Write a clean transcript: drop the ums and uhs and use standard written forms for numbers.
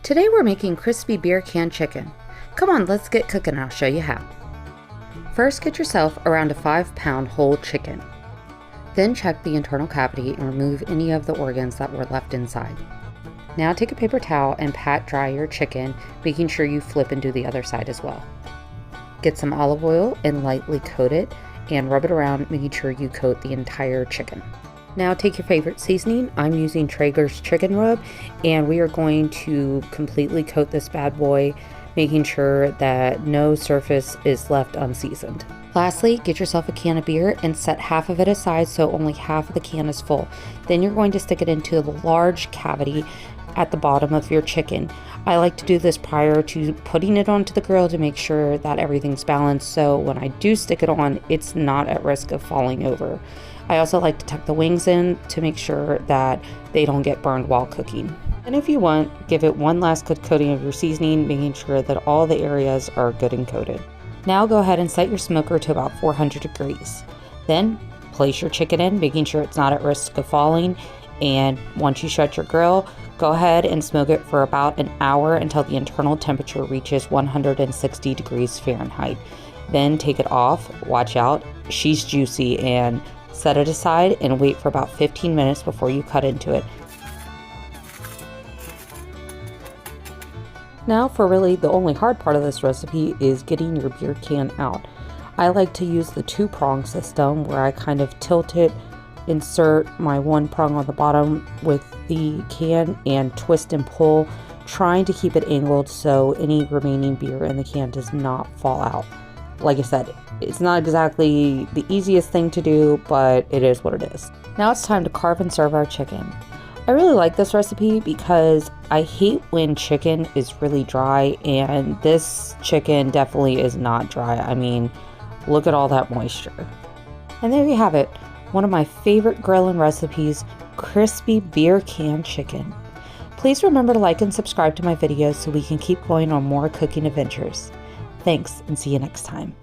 Today we're making crispy beer can chicken. Come on, let's get cooking and I'll show you how. First, get yourself around a 5-pound whole chicken. Then check the internal cavity and remove any of the organs that were left inside. Now take a paper towel and pat dry your chicken, making sure you flip and do the other side as well. Get some olive oil and lightly coat it and rub it around, making sure you coat the entire chicken. Now take your favorite seasoning. I'm using Traeger's chicken rub, and we are going to completely coat this bad boy, making sure that no surface is left unseasoned. Lastly, get yourself a can of beer and set half of it aside so only half of the can is full. Then you're going to stick it into the large cavity at the bottom of your chicken. I like to do this prior to putting it onto the grill to make sure that everything's balanced, so when I do stick it on, it's not at risk of falling over. I also like to tuck the wings in to make sure that they don't get burned while cooking. And if you want, give it one last good coating of your seasoning, making sure that all the areas are good and coated. Now go ahead and set your smoker to about 400 degrees. Then place your chicken in, making sure it's not at risk of falling. And once you shut your grill, go ahead and smoke it for about an hour until the internal temperature reaches 160 degrees Fahrenheit. Then take it off, watch out, she's juicy, and set it aside and wait for about 15 minutes before you cut into it. Now for really the only hard part of this recipe is getting your beer can out. I like to use the 2-prong system where I kind of tilt it, insert my 1 prong on the bottom with the can and twist and pull, trying to keep it angled so any remaining beer in the can does not fall out. Like I said, it's not exactly the easiest thing to do, but it is what it is. Now it's time to carve and serve our chicken. I really like this recipe because I hate when chicken is really dry, and this chicken definitely is not dry. I mean, look at all that moisture. And there you have it, one of my favorite grilling recipes, crispy beer can chicken. Please remember to like and subscribe to my videos so we can keep going on more cooking adventures. Thanks, and see you next time.